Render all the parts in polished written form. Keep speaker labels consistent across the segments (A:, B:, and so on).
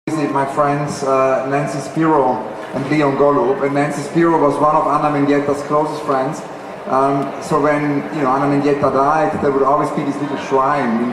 A: Visit my friends Nancy Spiro and Leon Golub, and Nancy Spiro was one of Anna Mendieta's closest friends. So when Anna Mendieta died, there would always be this little shrine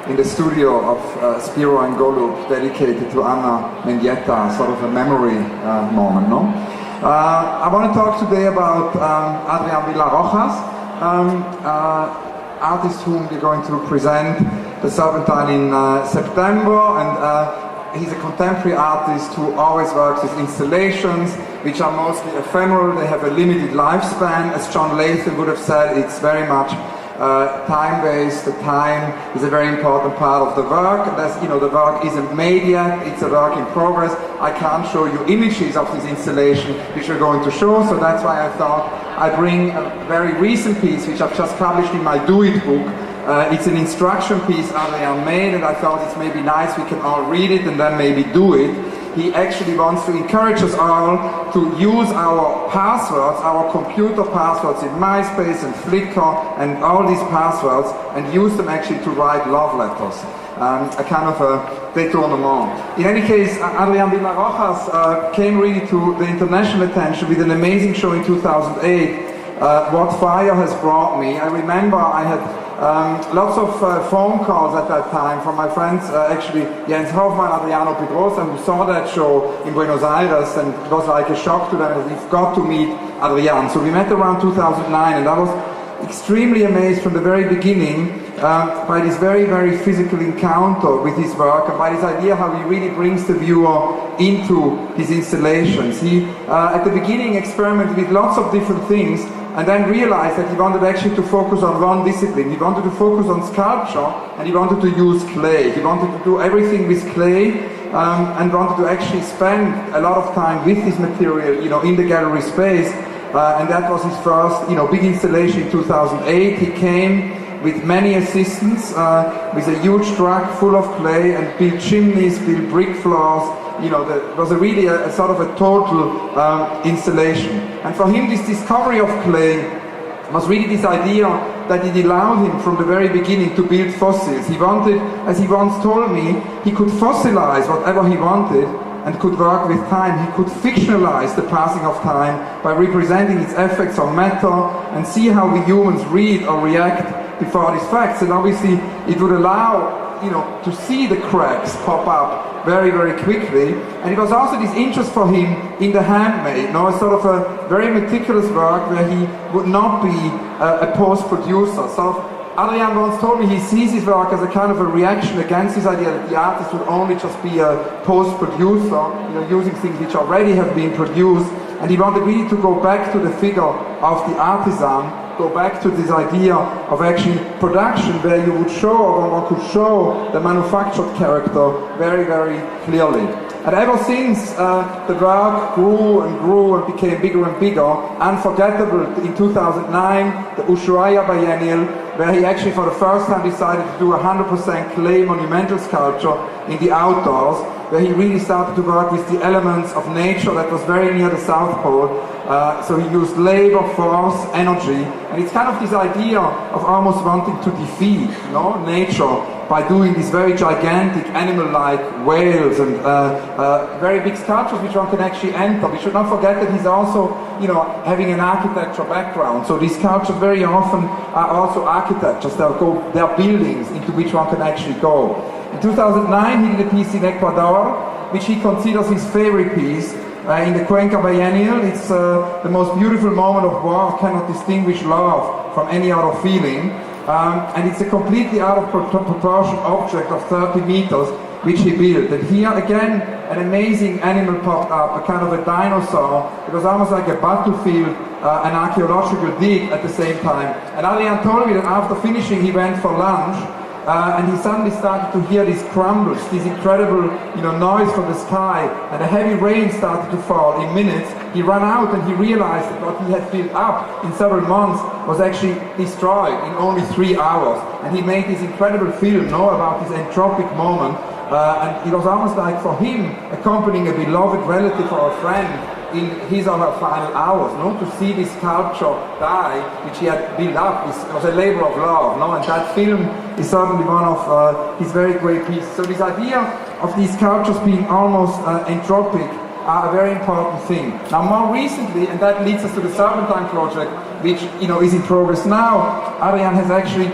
A: in the studio of Spiro and Golub dedicated to Anna Mendieta, sort of a memory moment. No? I want to talk today about Adrian Villar Rojas, artist whom we're going to present the Serpentine in September, and he's a contemporary artist who always works with installations which are mostly ephemeral. They have a limited lifespan. As John Latham would have said, it's very much time-based. The time is a very important part of the work. The work isn't made yet, it's a work in progress. I can't show you images of this installation which we're going to show, so that's why I thought I'd bring a very recent piece which I've just published in my Do It book. It's an instruction piece Adrian made, and I thought it's maybe nice we can all read it and then maybe do it. He actually wants to encourage us all to use our passwords, our computer passwords in MySpace and Flickr and all these passwords, and use them actually to write love letters. A kind of a détournement. In any case, Adrian Villar Rojas came really to the international attention with an amazing show in 2008, What Fire Has Brought Me. I remember I had lots of phone calls at that time from my friends, actually Jens Hoffmann, Adriano Pedrosa, who saw that show in Buenos Aires, and it was like a shock to them that we've got to meet Adrian. So we met around 2009, and I was extremely amazed from the very beginning by this very, very physical encounter with his work, and by this idea how he really brings the viewer into his installations. He, at the beginning, experimented with lots of different things, and then realized that he wanted actually to focus on one discipline. He wanted to focus on sculpture, and he wanted to use clay. He wanted to do everything with clay, and wanted to actually spend a lot of time with this material, in the gallery space. And that was his first, big installation in 2008. He came with many assistants, with a huge truck full of clay, and built chimneys, built brick floors. It was really a sort of a total installation. And for him, this discovery of clay was really this idea that it allowed him from the very beginning to build fossils. He wanted, as he once told me, he could fossilize whatever he wanted and could work with time. He could fictionalize the passing of time by representing its effects on matter and see how we humans read or react before these facts. And obviously it would allow to see the cracks pop up very, very quickly. And it was also this interest for him in the handmade, a sort of a very meticulous work where he would not be a post-producer. So Adrian once told me he sees his work as a kind of a reaction against this idea that the artist would only just be a post-producer, using things which already have been produced. And he wanted really to go back to the figure of the artisan, go back to this idea of actually production where you would show, or one could show, the manufactured character very, very clearly. And ever since the work grew and grew and became bigger and bigger, unforgettable in 2009, the Ushuaia Biennial, where he actually for the first time decided to do 100% clay monumental sculpture in the outdoors, where he really started to work with the elements of nature that was very near the South Pole. So he used labor, force, energy, and it's kind of this idea of almost wanting to defeat nature by doing these very gigantic animal-like whales and very big sculptures which one can actually enter. We should not forget that he's also having an architecture background, so these sculptures very often are also architectures. They're buildings into which one can actually go. In 2009 he did a piece in Ecuador which he considers his favorite piece. In the Cuenca Biennial, it's the most beautiful moment of war, cannot distinguish love from any other feeling. And it's a completely out of proportion object of 30 meters, which he built. And here again, an amazing animal popped up, a kind of a dinosaur. It was almost like a battlefield, an archaeological dig at the same time. And Adrian told me that after finishing, he went for lunch. And he suddenly started to hear these crumbles, this incredible noise from the sky, and a heavy rain started to fall in minutes. He ran out and he realized that what he had built up in several months was actually destroyed in only 3 hours. And he made this incredible film about this entropic moment. And it was almost like for him accompanying a beloved relative or a friend in his or her final hours, no? To see this sculpture die, which he had built up, was a labor of love, no? And that film is certainly one of his very great pieces. So this idea of these sculptures being almost entropic are a very important thing. Now more recently, and that leads us to the Serpentine project, which is in progress now, Adrian has actually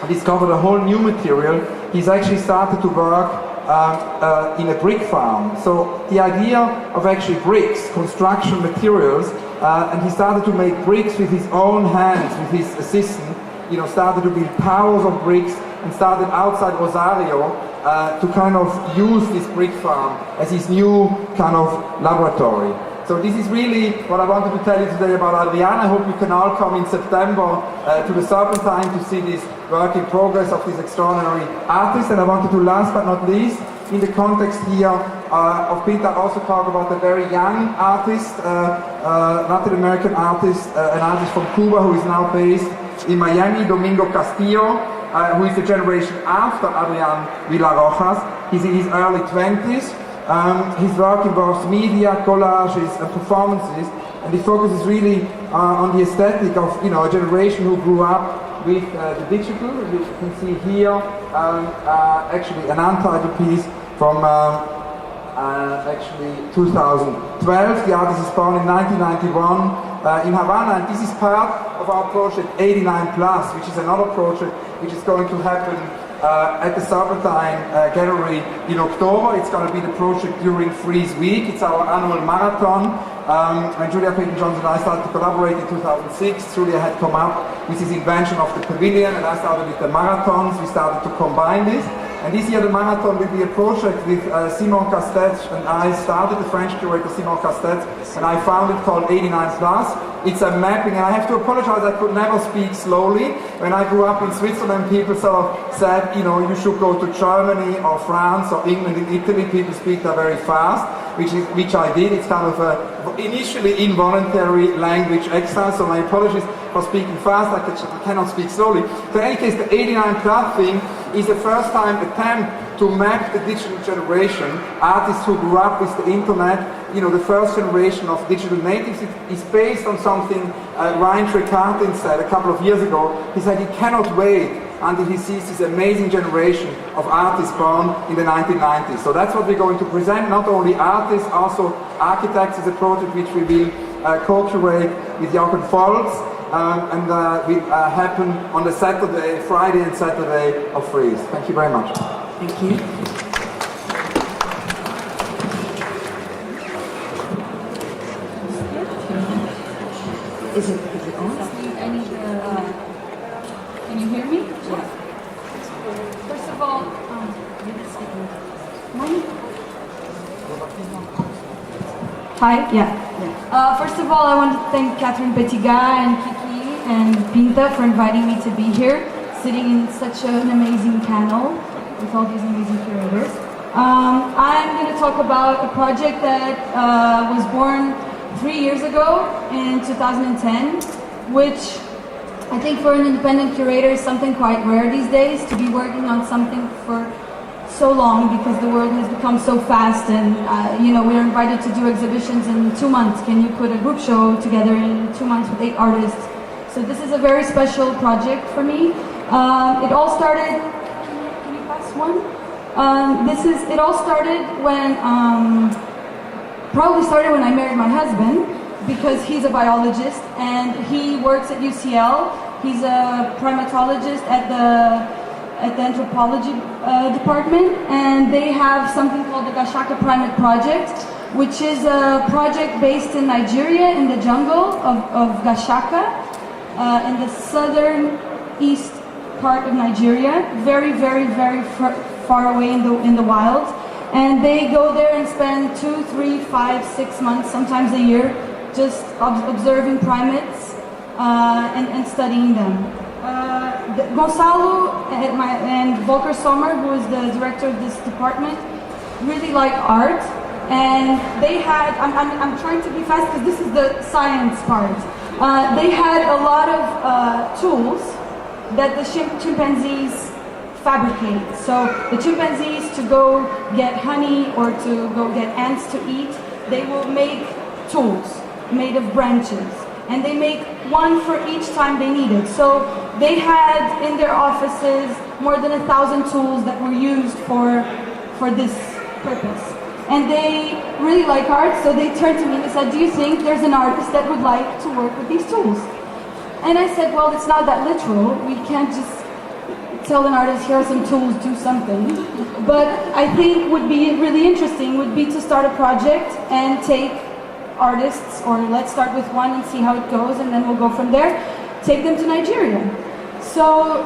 A: discovered a whole new material. He's actually started to work in a brick farm. So the idea of actually bricks, construction materials, and he started to make bricks with his own hands, with his assistant, started to build towers of bricks and started outside Rosario to kind of use this brick farm as his new kind of laboratory. So this is really what I wanted to tell you today about Adrian. I hope you can all come in September to the Serpentine to see this work in progress of this extraordinary artist. And I wanted to, last but not least, in the context here of Peter, also talk about a very young artist, Latin American artist, an artist from Cuba who is now based in Miami, Domingo Castillo, who is the generation after Adrian Villar Rojas. He's in his early 20s. His work involves media, collages, and performances, and he focuses really on the aesthetic of a generation who grew up with the digital. You can see here actually an untitled piece from actually 2012. The artist is born in 1991 in Havana, and this is part of our project 89 Plus, which is another project which is going to happen at the Serpentine Gallery in October. It's going to be the project during Freeze Week. It's our annual marathon. When Julia Peyton-Johnson and I started to collaborate in 2006, Julia had come up with his invention of the pavilion, and I started with the marathons. We started to combine this. And this year the marathon will be a project with Simon Castet, and I started, the French curator Simon Castet, and I found it called 89 Plus. It's a mapping, and I have to apologize, I could never speak slowly. When I grew up in Switzerland, people sort of said, you should go to Germany or France or England and Italy. People speak there very fast, which I did. It's kind of a initially involuntary language exercise, so my apologies for speaking fast. I cannot speak slowly. So in any case, the 89 Plus thing is the first time attempt to map the digital generation, artists who grew up with the internet, the first generation of digital natives. It is based on something Ryan Trecartin said a couple of years ago. He said he cannot wait until he sees this amazing generation of artists born in the 1990s. So that's what we're going to present, not only artists, also architects as a project which we will co-curate with Jochen Volz, and will happen on the Friday and Saturday of Freeze. Thank you very much.
B: Thank you. Is it on?
C: Can you hear me? Yeah. First of all, hi, yeah. First of all, I want to thank Catherine Petiga and Kiki and Pinta for inviting me to be here, sitting in such an amazing panel with all these amazing curators. I'm going to talk about a project that was born 3 years ago in 2010, which I think for an independent curator is something quite rare these days, to be working on something for so long, because the world has become so fast, and we're invited to do exhibitions in 2 months. Can you put a group show together in 2 months with 8 artists? So this is a very special project for me. It all started, can you pass one? It all started when, probably started when I married my husband, because he's a biologist and he works at UCL. He's a primatologist at the anthropology department, and they have something called the Gashaka Primate Project, which is a project based in Nigeria, in the jungle of Gashaka, in the southern east part of Nigeria, very, very, very far away in the wild. And they go there and spend 2, 3, 5, 6 months, sometimes a year, just observing primates and studying them. Gonçalo and Volker Sommer, who is the director of this department, really like art, and they had, I'm trying to be fast because this is the science part. They had a lot of tools that the chimpanzees fabricate. So the chimpanzees, to go get honey or to go get ants to eat, they will make tools made of branches, and they make one for each time they need it. So they had in their offices more than 1,000 tools that were used for this purpose. And they really like art, so they turned to me and they said, do you think there's an artist that would like to work with these tools? And I said, well, it's not that literal. We can't just tell an artist, here are some tools, do something. But I think would be really interesting would be to start a project and take artists, or let's start with one and see how it goes, and then we'll go from there, take them to Nigeria. So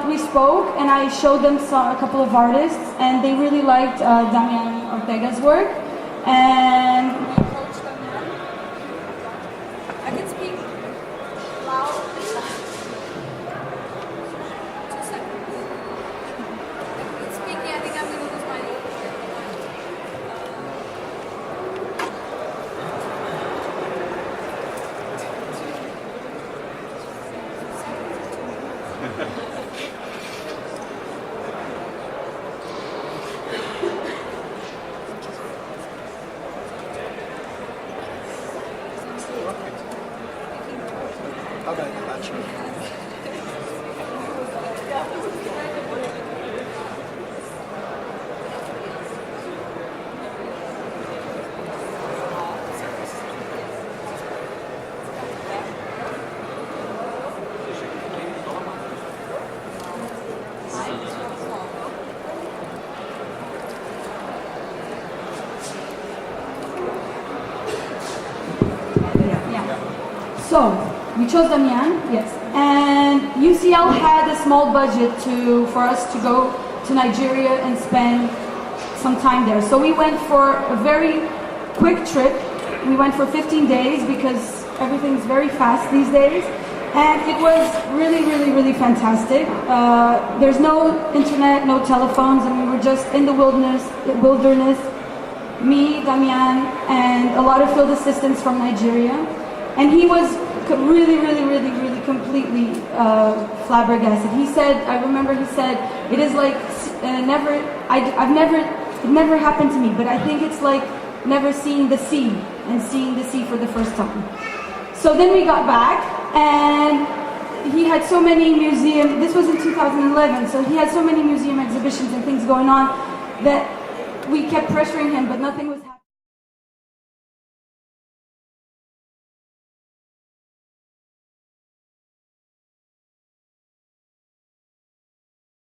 C: we spoke, and I showed them a couple of artists, and they really liked Damian Ortega's work, and we approached Damian. I can speak loud. 2 seconds. It's speaking, I think I'm going to lose my So, we chose Damian, yes, and UCL had a small budget for us to go to Nigeria and spend some time there. So we went for a very quick trip. We went for 15 days because everything's very fast these days, and it was really, really, really fantastic. There's no internet, no telephones, and we were just in the wilderness, me, Damian, and a lot of field assistants from Nigeria. And he was really, really, really, really completely flabbergasted. He said, I remember he said, it is like it never happened to me, but I think it's like never seeing the sea and seeing the sea for the first time. So then we got back, and he had so many museum, this was in 2011, so he had so many museum exhibitions and things going on that we kept pressuring him, but nothing was happening.